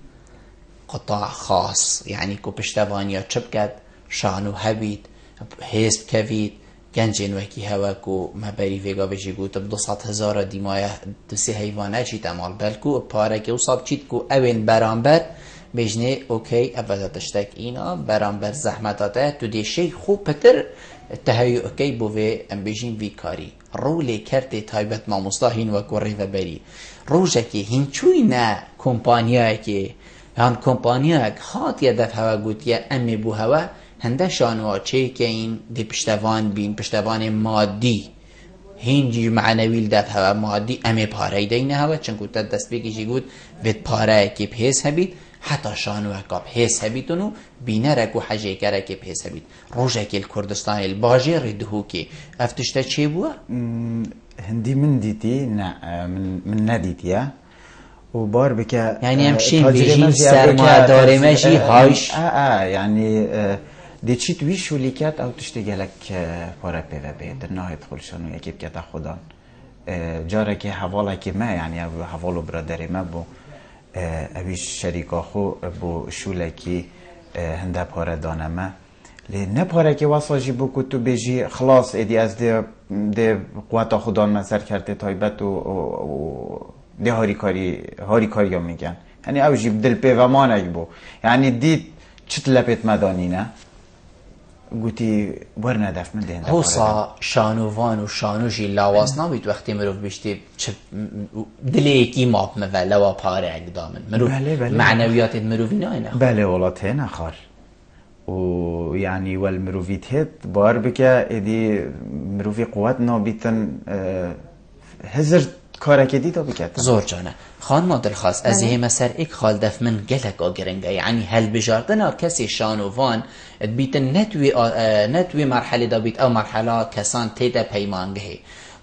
قطاع خاص يعني كو پشتوانیا چپ کد شانو هبید حزب کوید گنجین وکی هوا کو مبری ویگا وجی گوت ب 200,000 دیمای دوسی حیوانه چی تمال بلکو پاره که وصاب چیت کو اوین برانبر بجنه اوکی اولا تشتک اینا برانبر زحمتاته تو دی شی خوب پتر تهیو اوکی بوه ام بجین وی کاری رولی کرده تایبت ما مصلاحین وکو ریو بری روژه که هنچوی نه کمپانیای که هن کمپانیای خاط یه دف هوا گوتیه امی بو هوا هنده شانوها چه که این دی پشتوان بین پشتوان مادی هینجی معنویل دف هوا مادی امی پاره دینه هوا چنکو تا دست بگیشی گود وید پاره که پیس هبید حتی شانوها که پیس هبیدونو بینه رکو حجه که رکه پیس هبید روژه که الکردستان الباجه ردهو که افتشتا چه بوا؟ هندی من دیتی نه من ندیتیه و بار بکه یعنی همچین بیجین سرمایه داره مجی هایش یعنی دی چی توی شولیکت او تشتی گلک پاره پیوه بید نهایت خلشانو یکی بکت خودان جاره که حواله که ما یعنی حوالو برادری ما بو اویش شریکا خو بو شولکی هنده پاره دانه ما لی نه پاره که واساجی بو که تو بیجی خلاص ایدی از دی قوات خودان من سر کرده تایبت و ده هاری کاری میگن یعنی او جیب دل پیومانک بو یعنی دید چت لپت مدانینه گوتی ور ندف من دهنده حوصا شانووان و شانوشی لاواز نابید وقتی مروف بشتی دل یکی ماب مولو و پاره اگدامن مروف معنویات مروفی نه بله ولات هنه خار و يعني والمروفيت هيت بار بك ادي مروفي قوات نابيتن هزر کارک دی تو بکت زور جانه خانم دلخواست از یه مسر ایک خال دف من گلک آگرنگه یعنی هل بجاردنا کسی شانووان بیت نتوی مرحله دا بیت او مرحله کسان تیدا پیمانگه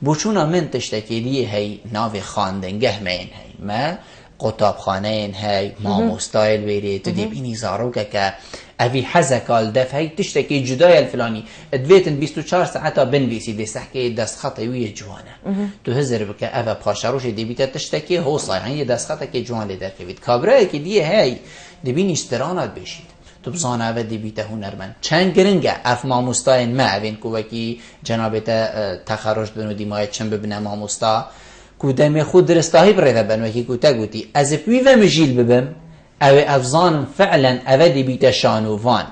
بوچونا من تشتکی دی هی ناو خاندنگه مین هی ما قطاب خانه این هی ما مستایل بیری تو دی بینی زاروکه که اوی حزکال دف هی تشتکی جدای الفلانی ادویتن 24 ساعتا بنویسی دی سحکه دست خطه وی جوانه تو هزر بکه اوه پاشروش دی بیتا تشتکی حوصا یعنی دست خطه که جوان لیدر کوید کابره که دی هی دی بینی استرانات بشید تو بسان اوه دی بیتا هنرمند چند گرنگه اف ماموستاین ما اوین کوکی جنابتا تخرج بنو دی مای چند ببینه ماموستا کودم خود درستاهی برده بنو که تا گوتی از پیوه مجیل ببم او افزانم فعلا اوه بیت شانووان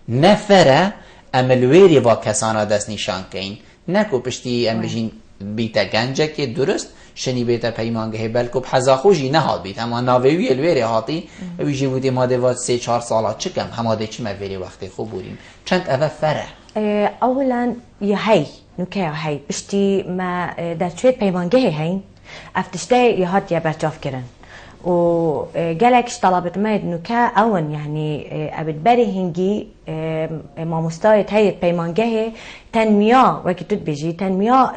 نفره املویری و کسانا دست نشان کین نکو پشتی ام بجین بیت گنجه که درست شنی بیت پیمانگه بلکو بحزاخوشی نهاد بیت اما ناویوی الویری هاتی اویجی بودی ماده واد 3-4 سالا چکم هماده چی مویری وقتی خوب بودیم چند اوه فره اولا یهی نوکه یهی پشتی ما در چوید پیمانگه هین افتشته یهات یا برچاف کرن و جالكش طلبت مايد نوكا اون يعني ابد بري هنجي ما مستويت هي بيمانجه تنميه وقت بيجي تنميه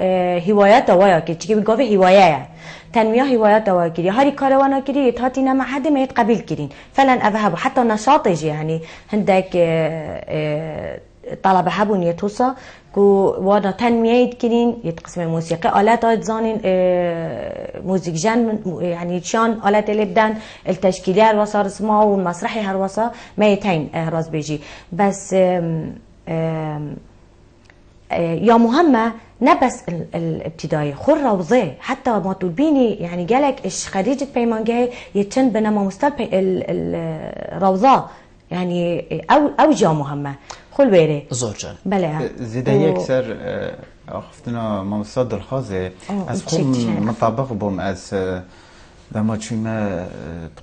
هوايات ويا كي بيقول هوايه تنميه هوايات وكذي هاري كاروانا كذي تاتينا مع حد ما يتقبل كرين فلن اذهب حتى نشاط يجي يعني عندك طلبه حبون يتوصى كو وانا تنميه كرين يتقسم الموسيقى آلات زانين موزيك جان يعني شان آلات اللي بدن التشكيلية الوصار اسمه والمسرحي هالوصا ما يتين راس بيجي بس يا مهمة نبس الابتدائي خور روضة حتى ما تلبيني يعني جالك إيش خريجة بيمانجه يتشن بينما مستوى الروضة يعني أو جا مهمة خل بيري زور جان بله زيدا يكسر أخفتنا ممصاد الخازة از خود مطابق بوم از دما چوی ما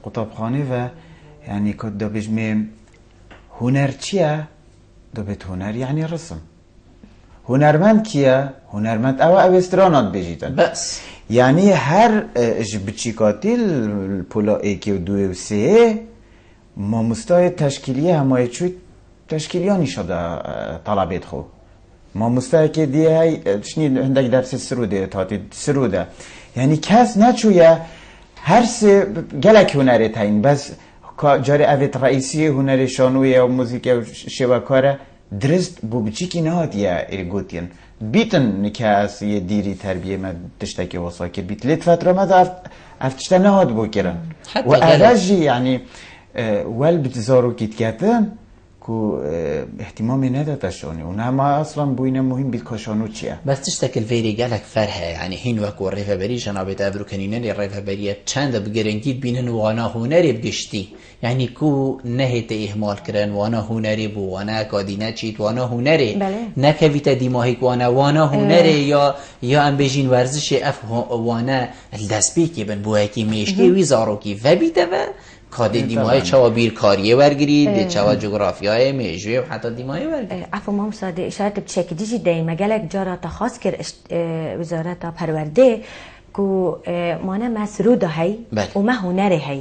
قطاب خانه و يعني كد بجمع هنر چیه دبت هنر يعني رسم هنرمند کیه هنرمند او استرانات بجیدن بس يعني هر بچیکاتی الپولا ایکی و 2 و 3 ما مستای تشکیلیه همه چوی تشکیلیانی شده طلبت خو ما مستای که دیه های شنی هندک درس سروده تاتی سروده یعنی کس نچویه هر سه گلک هنره تاین بس جاری اوید رئیسی هنر شانوی و موزیک و شبکاره درست بو بچیکی نهادیه گوتین بیتن که از یه دیری تربیه ما تشتکی واسا که بیت لیت فتره ما افتشته نهاد بو کرن و ارجی یعنی ول بتزارو کیت کتن کو اهتمامی نداده شانی و نه ما اصلا بوینه مهم بید کاشانو چیه بس تشتكل فيري قالك فرحة يعني هين وكو الريفة بري جنابي تابرو كنينة الريفة برية چند بگرنگيد بينن وانا هنري بگشتي يعني كو نهيت إهمال كرن وانا هنري بو وانا كادينة چيت وانا هنري نكويتا ديماهيك وانا هنري يا ام بيجين ورزش اف وانا الدسبيكي بن بوهكي ميشكي ويزاروكي فبيتا کادی دیمای چوا بیرکاریه ورگرید چوا جغرافیای میجوی و حتی دیمای ورگرید عفوا ما مصادق اشارت بشكل جدا مجالك جارة خاص كر وزارة پرورده کو مانه مسروده هی وما هنره هي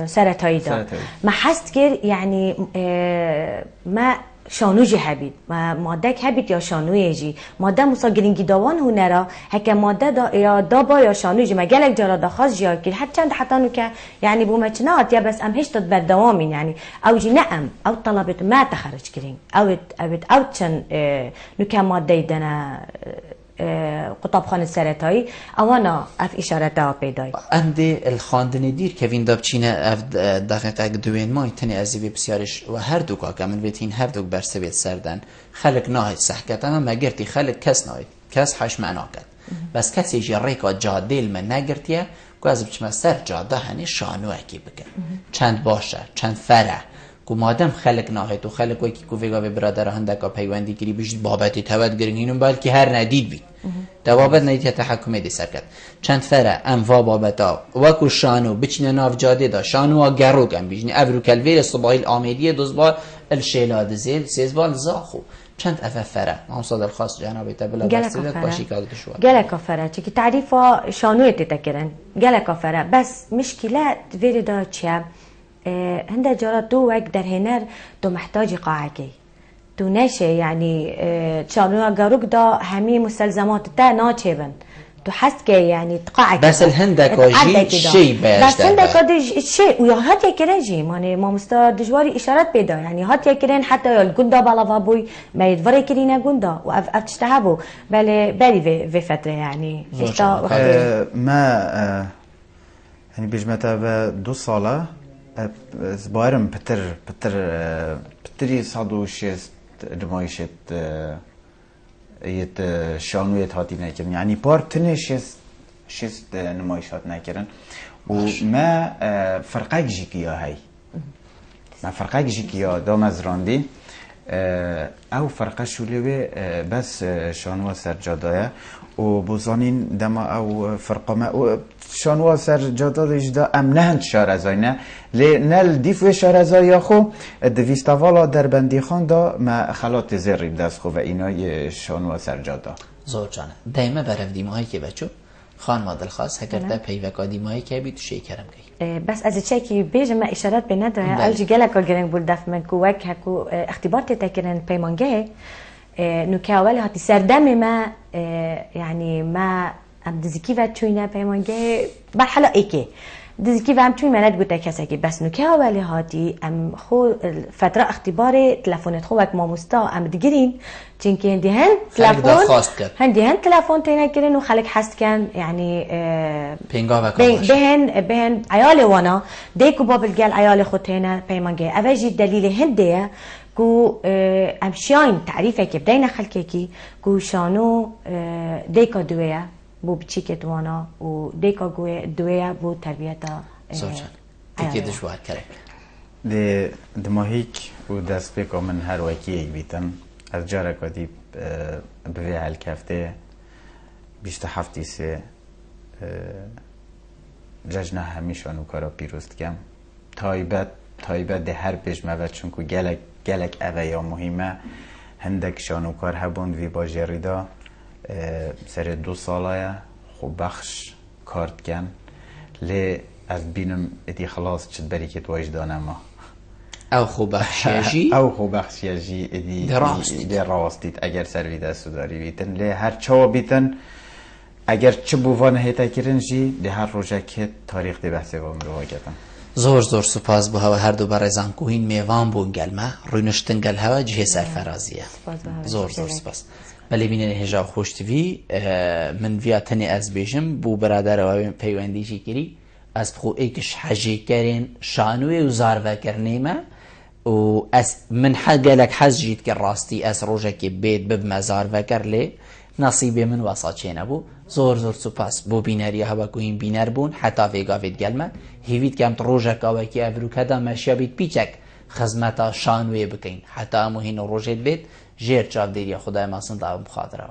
سرطایی دا ما حست کر يعني ما شانوجی هبید و ماده هبید یا شانوی جی ماده مسا گرینگی دوان هنرا هک ماده دا یا دابا یا شانوجی مگلک جرا دا خاص جا کی حتی نو که یعنی بو مچنات یا بس ام هیچ تد بردوامین یعنی او جی نعم او طلبت ما تخرج کرین او چن نو که ماده دنا قطاب خانه سرطایی اوانا اف اشارتا پیدای اندی الخاندنی دیر که وین دابچینه اف دقیقه دوین مای تنی ازیوی بسیارش و هر دو که من ویتین هر دو برسویت سردن خلق ناهید سحکت اما مگرتی خلق کس ناهید کس حش معناکت بەس کەسێکی ڕێکا جادێل من نەگرتیە گواز بچمە سەر جادە هەنێ شانۆیەکی بکەن چەند باشە چەند فەرە کو مادەم خەلک ناهێت و خەلک وەکی کوێگاوێ برادەرە هەندێکا پەیوەندی کردی بژیت بابەتی تەوەت گرنگین و بەڵکی هەر نەدید بیت دەوابەت نەیتە تەحەکومێ سەرکەت چەند فەرە ئەم وا بابەتا وەکو شانۆ بچینە ناو جادێدا شانۆوە گەڕۆکەم بیژنی ئەڤروکەلڤێرە سوبایل ئامێدیە دۆزبال الشێلا دزێل سێزبال زاخو چەند ئەفە فەرە مامۆستا دڵخواس جانابێتە بڵە بەسێدت باشی کار دشوار geleka fere çünkü tarifa şanuyê tê tekirin geleka fere bes mişkile vêrê da çi ye هندێک جارە تۆ وەک دەرهێنەر تۆ محتاجی قاعەکەی تو نەشێ یعنی شانۆیا گەڕوکدا هەمی مستەلزەماتت تا ناچێبن تو حەزکێ یعنی قاعەکە بەس هەندێکا شەی بەس هەندێکا شێ و یا هاتیەکردن جی مانێ مامۆستا دژواری ئیشارەت پێدا یعنی هاتیەکردن حتا گوندا باڵاوا بووی مەیدڤڕێ کردینە گوندا و ئەف تشتە هەبوو بەلێ بەری vê fetre yani ما يعني بيجمعتا ب2 ساڵە زبارم پتری صد و شست نمایشت یت شانویت هاتی نکردن یعنی بار تنه شست نمایشات نکردن و ما فرقه جیکیا هی ما فرقه جیکیا دام از راندی او فرقه شولیوه بس شانوا سرجادایه و بوزانین دما او فرقه ما شانوا سرجادایش دا ام نهند شارزاینه لی نل دیفو شارزای خو دویستوالا در بندی خان دا ما خلات زری دست خو و اینای شانوا سرجادا زور جانه دایما برف دیمایی که بچو خان مادل خاص هکر دا پیوکا دیمایی که بی تو شی کرم گی بس از چکی بیجم ما اشارات به نداره الجی گلکا گرنگ بول دف من کو وک هکو اختبار تتکرن پیمانگه نو که اولی هاتی سردم ما يعني ما ام دزيكي فاتشوينا بيمانجي برحلة ايكي دزيكي فام توي ما ندقول تكاسكي بس نو كا والي هاتي ام خو فترة اختباري تلفونت خوك ماموستا ام دقرين چنكي هندي هن تلفون هندي هن تلفون تينا كرين وخلك حست كان يعني بهن عيالي وانا ديكو باب الجال عيالي خوتينا بيمانجي افاجي الدليل هندية كو امشيان تعريفك بدينا خلكيكي كو شانو ديكا دويا بو بچیکت وانا و دیکا دویا بو تربیتا زوجان دیگه دشوار کرد دماهیک و دست بکا من هر وکی یک بیتن از جاره کدی بوی هل کفته بیشت هفتی سه ججنه همیشانو کارا پیروست کم تایبت ده هر بجمه چون که گلک اوه یا مهمه هندک شانو کار هبوند وی با جریدا سر 2 ساله خوب بخش کارت کن لی از بینم ادی خلاص چد بری که تویش دانم ما او خوب بخشیجی او خوب بخشیجی ادی راستید اگر سروی دستو داری بیتن لی هر چاوا بیتن اگر چه بووان هیتا کرن جی لی هر روژه که تاریخ دی بحثی با مروا کتن زور سپاس بو هوا هر دو برای زنکوهین میوان بون گلمه روی نشتن گل هوا جه سرفرازیه زور سپاس بله بینن هجا خوش تیوی من ویا تنی از بیشم بو برادر و پیوندی چی کری از بخو ایکش حجی کرین شانوی و زارو کرنیمه و از من حقلك حز جيت كراستی از روجك بيت بمزار وكر لي نصيبي من وساچين ابو زور سپاس بو بینری هوا کوین بینر بون حتی ویگا وید گلمه هیوید کم روجك اوکی ابرو کدا مشیا بیت پیچک خدمتا شانوی بکین حتی امو هین روجت بیت جیر چاو دیری خدای ماسن داو بخاطره